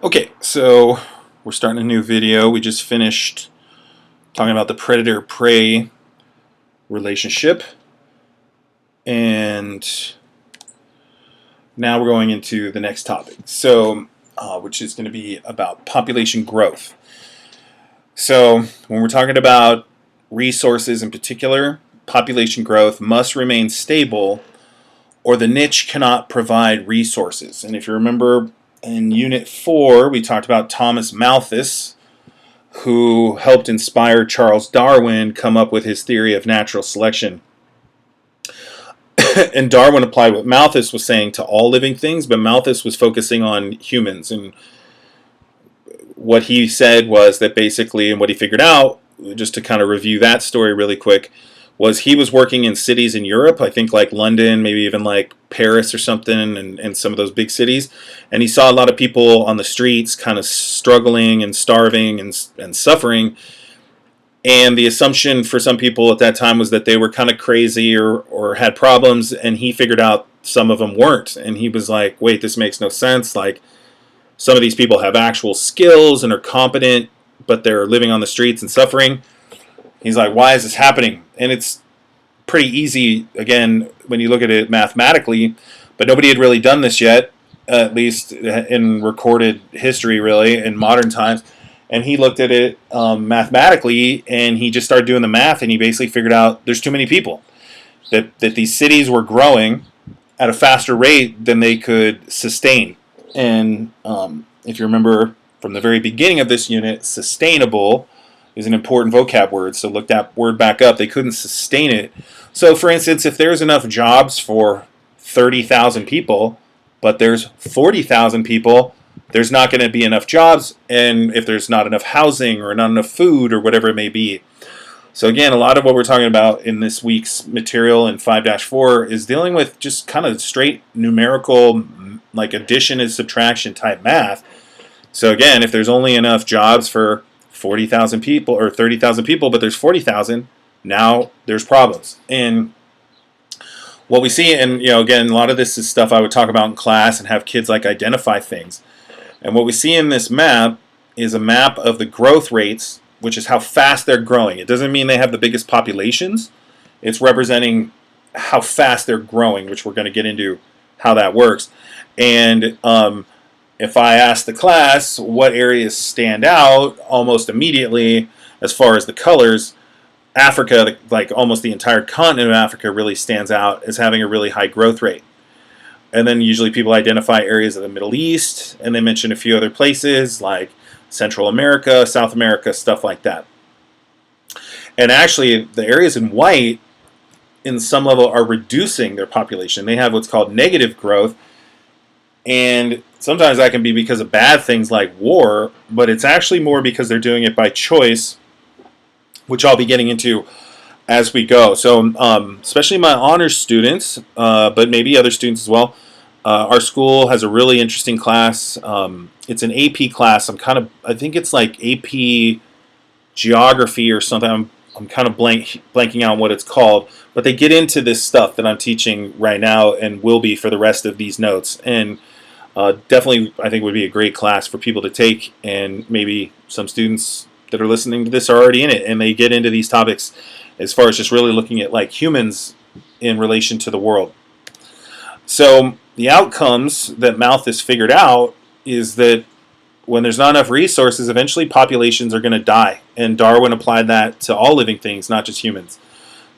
Okay, so we're starting a new video. We just finished talking about the predator-prey relationship, and now we're going into the next topic. Which is going to be about population growth. So, when we're talking about resources in particular, population growth must remain stable, or the niche cannot provide resources. And if you remember in Unit 4, we talked about Thomas Malthus, who helped inspire Charles Darwin come up with his theory of natural selection. And Darwin applied what Malthus was saying to all living things, but Malthus was focusing on humans. And what he said was that basically, and what he figured out, just to kind of review that story really quick, was he was working in cities in Europe, I think like London, maybe even like Paris or something, and some of those big cities. And he saw a lot of people on the streets kind of struggling and starving and suffering. And the assumption for some people at that time was that they were kind of crazy or had problems, and he figured out some of them weren't. And he was like, wait, this makes no sense. Like, some of these people have actual skills and are competent, but they're living on the streets and suffering. He's like, why is this happening? And it's pretty easy, again, when you look at it mathematically, but nobody had really done this yet, at least in recorded history, really, in modern times. And he looked at it mathematically, and he just started doing the math, and he basically figured out there's too many people. That these cities were growing at a faster rate than they could sustain. And if you remember from the very beginning of this unit, sustainable is an important vocab word. So look that word back up. They couldn't sustain it. So for instance, if there's enough jobs for 30,000 people, but there's 40,000 people, there's not going to be enough jobs. And if there's not enough housing or not enough food or whatever it may be. So again, a lot of what we're talking about in this week's material in 5-4 is dealing with just kind of straight numerical, like addition and subtraction type math. So again, if there's only enough jobs for 40,000 people or 30,000 people, but there's 40,000, now there's problems. And what we see, and again, a lot of this is stuff I would talk about in class and have kids like identify things. And what we see in this map is a map of the growth rates, which is how fast they're growing. It doesn't mean they have the biggest populations. It's representing how fast they're growing, which we're going to get into how that works. And if I ask the class what areas stand out, almost immediately, as far as the colors, Africa, like almost the entire continent of Africa, really stands out as having a really high growth rate. And then usually people identify areas of the Middle East, and they mention a few other places like Central America, South America, stuff like that. And actually, the areas in white, in some level, are reducing their population. They have what's called negative growth, and sometimes that can be because of bad things like war, but it's actually more because they're doing it by choice, which I'll be getting into as we go. So especially my honors students, but maybe other students as well, our school has a really interesting class. It's an AP class. I think it's like AP geography or something. I'm kind of blanking out what it's called, but they get into this stuff that I'm teaching right now and will be for the rest of these notes. And definitely, I think would be a great class for people to take, and maybe some students that are listening to this are already in it, and they get into these topics as far as just really looking at like humans in relation to the world. So the outcomes that Malthus figured out is that when there's not enough resources, eventually populations are going to die. And Darwin applied that to all living things, not just humans.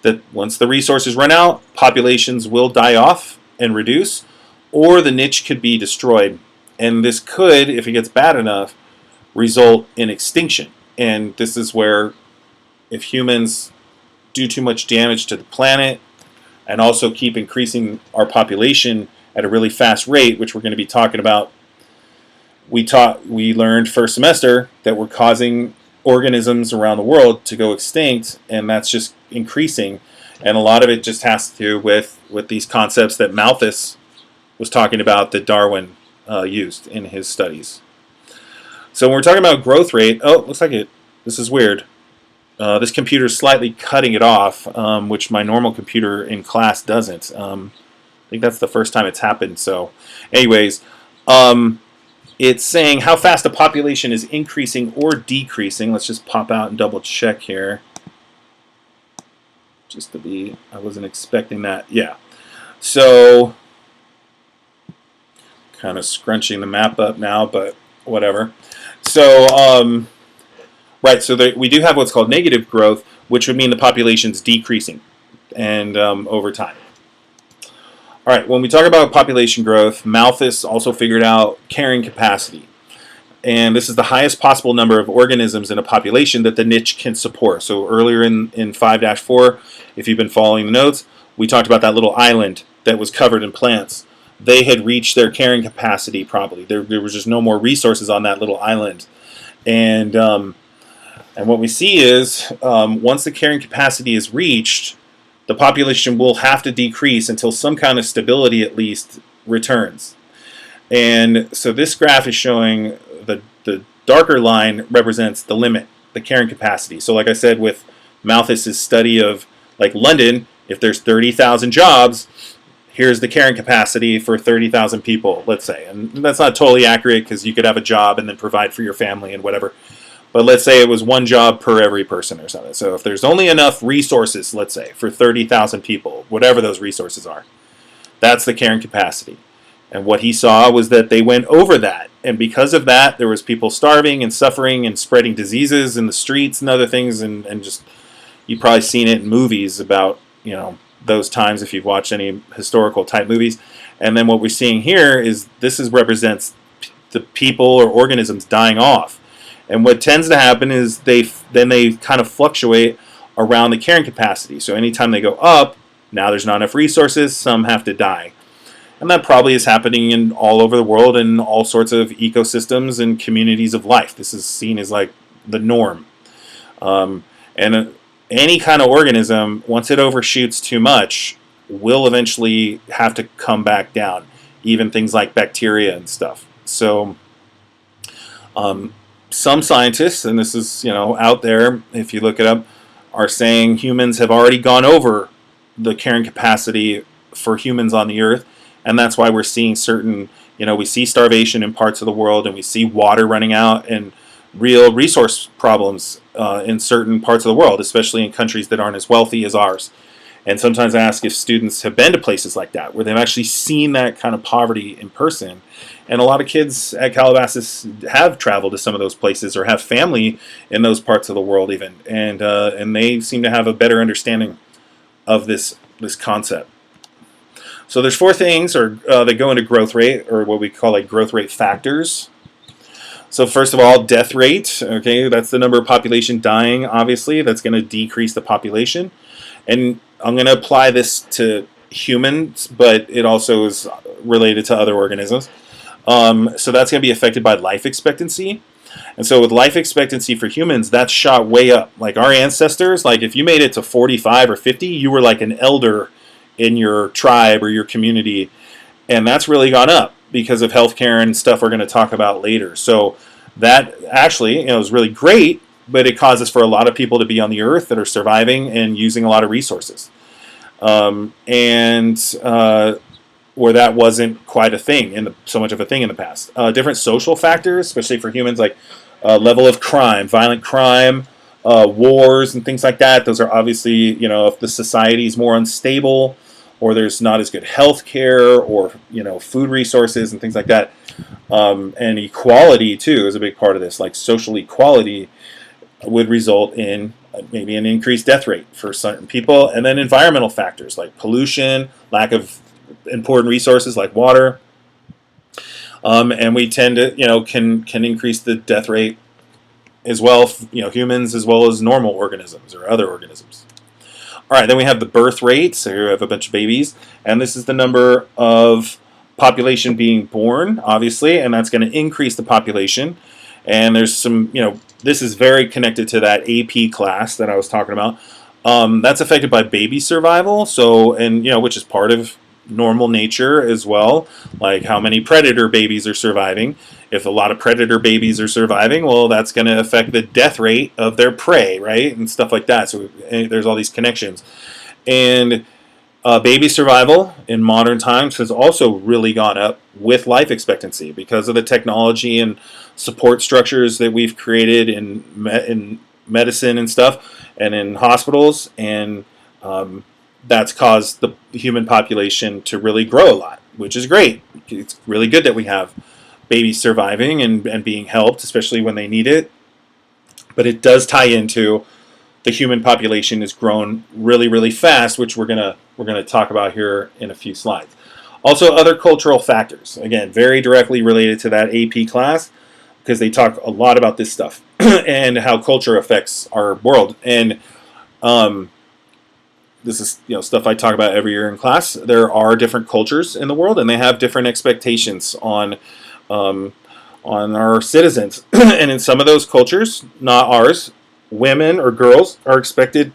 That once the resources run out, populations will die off and reduce, or the niche could be destroyed. And this could, if it gets bad enough, result in extinction. And this is where, if humans do too much damage to the planet and also keep increasing our population at a really fast rate, which we're going to be talking about, we learned first semester that we're causing organisms around the world to go extinct, and that's just increasing. And a lot of it just has to do with these concepts that Malthus was talking about that Darwin used in his studies. So when we're talking about growth rate, looks like this is weird. This computer is slightly cutting it off, which my normal computer in class doesn't. I think that's the first time it's happened. So anyways, it's saying how fast a population is increasing or decreasing. Let's just pop out and double check here. Just to be, I wasn't expecting that. Yeah. So, kind of scrunching the map up now, but whatever. So, right, so we do have what's called negative growth, which would mean the population's decreasing and over time. All right, when we talk about population growth, Malthus also figured out carrying capacity. And this is the highest possible number of organisms in a population that the niche can support. So earlier in 5-4, if you've been following the notes, we talked about that little island that was covered in plants. They had reached their carrying capacity probably. There was just no more resources on that little island. And what we see is once the carrying capacity is reached, the population will have to decrease until some kind of stability at least returns. And so this graph is showing the darker line represents the limit, the carrying capacity. So like I said with Malthus's study of like London, if there's 30,000 jobs, here's the carrying capacity for 30,000 people, let's say. And that's not totally accurate because you could have a job and then provide for your family and whatever. But let's say it was one job per every person or something. So if there's only enough resources, let's say, for 30,000 people, whatever those resources are, that's the carrying capacity. And what he saw was that they went over that. And because of that, there was people starving and suffering and spreading diseases in the streets and other things. And just, you've probably seen it in movies about, those times if you've watched any historical type movies. And then what we're seeing here is represents the people or organisms dying off. And what tends to happen is they kind of fluctuate around the carrying capacity. So anytime they go up, now there's not enough resources, some have to die. And that probably is happening in all over the world in all sorts of ecosystems and communities of life. This is seen as like the norm. Any kind of organism, once it overshoots too much, will eventually have to come back down. Even things like bacteria and stuff. So some scientists, and this is out there, if you look it up, are saying humans have already gone over the carrying capacity for humans on the Earth. And that's why we're seeing certain, we see starvation in parts of the world and we see water running out and real resource problems in certain parts of the world, especially in countries that aren't as wealthy as ours. And sometimes I ask if students have been to places like that, where they've actually seen that kind of poverty in person. And a lot of kids at Calabasas have traveled to some of those places or have family in those parts of the world even. And they seem to have a better understanding of this concept. So there's 4 things that go into growth rate, or what we call like growth rate factors. So first of all, death rate. Okay, that's the number of population dying, obviously. That's going to decrease the population. And I'm going to apply this to humans, but it also is related to other organisms. So that's going to be affected by life expectancy. And so with life expectancy for humans, that's shot way up. Like our ancestors, like if you made it to 45 or 50, you were like an elder in your tribe or your community. And that's really gone up because of healthcare and stuff we're going to talk about later. So that actually is really great, but it causes for a lot of people to be on the earth that are surviving and using a lot of resources. Where that wasn't quite a thing, so much of a thing in the past. Different social factors, especially for humans, like level of crime, violent crime, wars and things like that. Those are obviously, if the society is more unstable or there's not as good health care or, food resources and things like that. And equality, too, is a big part of this. Like social equality would result in maybe an increased death rate for certain people. And then environmental factors like pollution, lack of important resources like water. And we tend to, can increase the death rate as well, humans as well as normal organisms or other organisms. All right, then we have the birth rate. So here we have a bunch of babies. And this is the number of population being born, obviously, and that's going to increase the population. And there's some, this is very connected to that AP class that I was talking about. That's affected by baby survival, which is part of normal nature as well, like how many predator babies are surviving. If a lot of predator babies are surviving, well, that's going to affect the death rate of their prey, right, and stuff like that. So there's all these connections. And Baby survival in modern times has also really gone up with life expectancy because of the technology and support structures that we've created in medicine and stuff, and in hospitals, and that's caused the human population to really grow a lot, which is great. It's really good that we have babies surviving and being helped, especially when they need it. But it does tie into the human population has grown really, really fast, which we're gonna talk about here in a few slides. Also, other cultural factors, again, very directly related to that AP class, because they talk a lot about this stuff and how culture affects our world. And this is stuff I talk about every year in class. There are different cultures in the world, and they have different expectations on our citizens. And in some of those cultures, not ours, women or girls are expected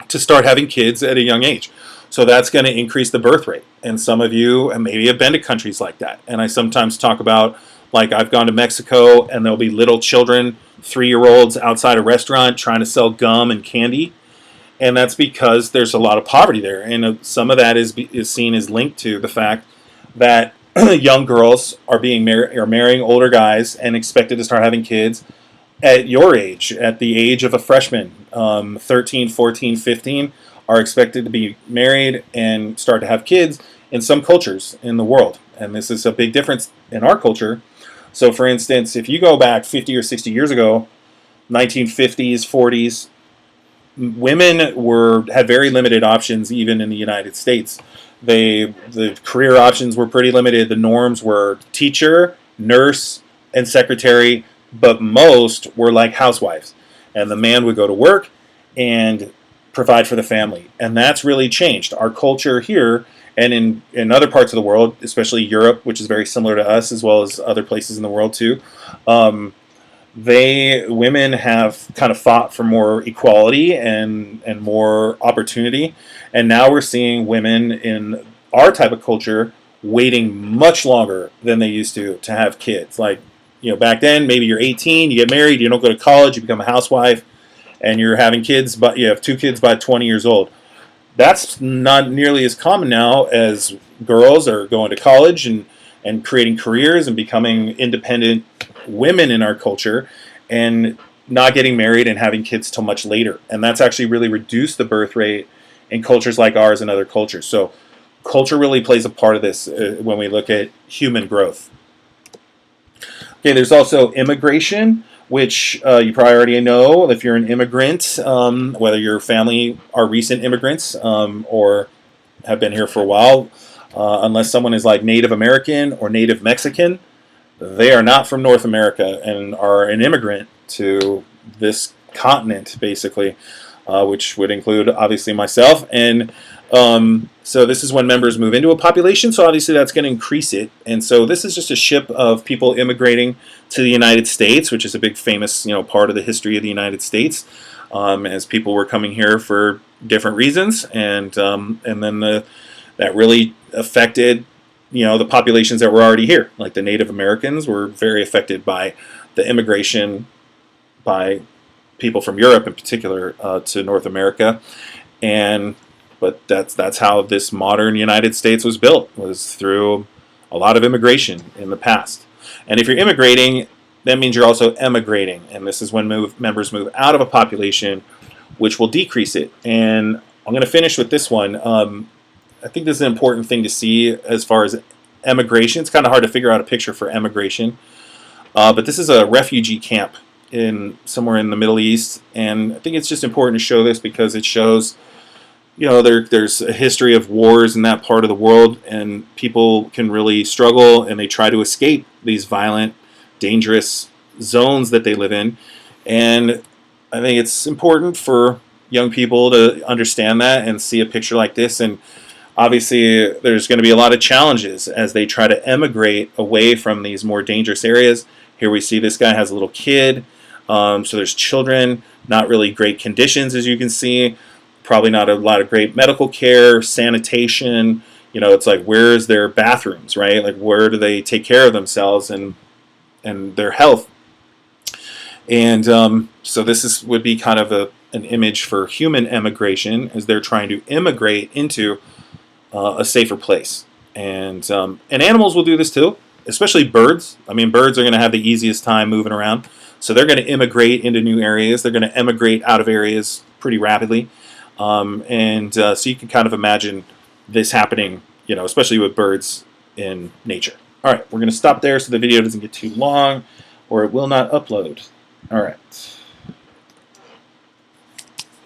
to start having kids at a young age. So that's going to increase the birth rate. And some of you maybe have been to countries like that. And I sometimes talk about, like, I've gone to Mexico and there'll be little children, 3-year-olds outside a restaurant trying to sell gum and candy. And that's because there's a lot of poverty there. And some of that is seen as linked to the fact that young girls are marrying older guys and expected to start having kids at your age, at the age of a freshman. 13, 14, 15 are expected to be married and start to have kids in some cultures in the world. And this is a big difference in our culture. So for instance, if you go back 50 or 60 years ago, 1950s, 40s, women had very limited options even in the United States. The career options were pretty limited. The norms were teacher, nurse, and secretary, but most were like housewives. And the man would go to work and provide for the family. And that's really changed. Our culture here and in other parts of the world, especially Europe, which is very similar to us, as well as other places in the world too, women have kind of fought for more equality and more opportunity. And now we're seeing women in our type of culture waiting much longer than they used to have kids. Like, back then, maybe you're 18, you get married, you don't go to college, you become a housewife, and you're having kids, but you have 2 kids by 20 years old. That's not nearly as common now, as girls are going to college and creating careers and becoming independent women in our culture, and not getting married and having kids till much later. And that's actually really reduced the birth rate in cultures like ours and other cultures. So culture really plays a part of this when we look at human growth. Okay, there's also immigration, which you probably already know if you're an immigrant, whether your family are recent immigrants or have been here for a while. Unless someone is like Native American or Native Mexican, they are not from North America and are an immigrant to this continent, basically, which would include, obviously, myself. And so this is when members move into a population, so obviously that's going to increase it. And so this is just a ship of people immigrating to the United States, which is a big famous part of the history of the United States, as people were coming here for different reasons. And then that really affected the populations that were already here. Like the Native Americans were very affected by the immigration by people from Europe in particular to North America. But that's how this modern United States was built, was through a lot of immigration in the past. And if you're immigrating, that means you're also emigrating. And this is when members move out of a population, which will decrease it. And I'm going to finish with this one. I think this is an important thing to see as far as emigration. It's kind of hard to figure out a picture for emigration. But this is a refugee camp somewhere in the Middle East. And I think it's just important to show this because it shows there's a history of wars in that part of the world, and people can really struggle, and they try to escape these violent, dangerous zones that they live in. And I think it's important for young people to understand that and see a picture like this. And obviously, there's going to be a lot of challenges as they try to emigrate away from these more dangerous areas. Here we see this guy has a little kid. So there's children, not really great conditions, as you can see. Probably not a lot of great medical care, sanitation. It's like, where's their bathrooms, right? Like, where do they take care of themselves and their health? And so this would be kind of an image for human emigration, as they're trying to immigrate into a safer place. And animals will do this too, especially birds. I mean, birds are going to have the easiest time moving around, so they're going to immigrate into new areas. They're going to emigrate out of areas pretty rapidly, so you can kind of imagine this happening, especially with birds in nature. All right, we're going to stop there so the video doesn't get too long, or it will not upload. All right.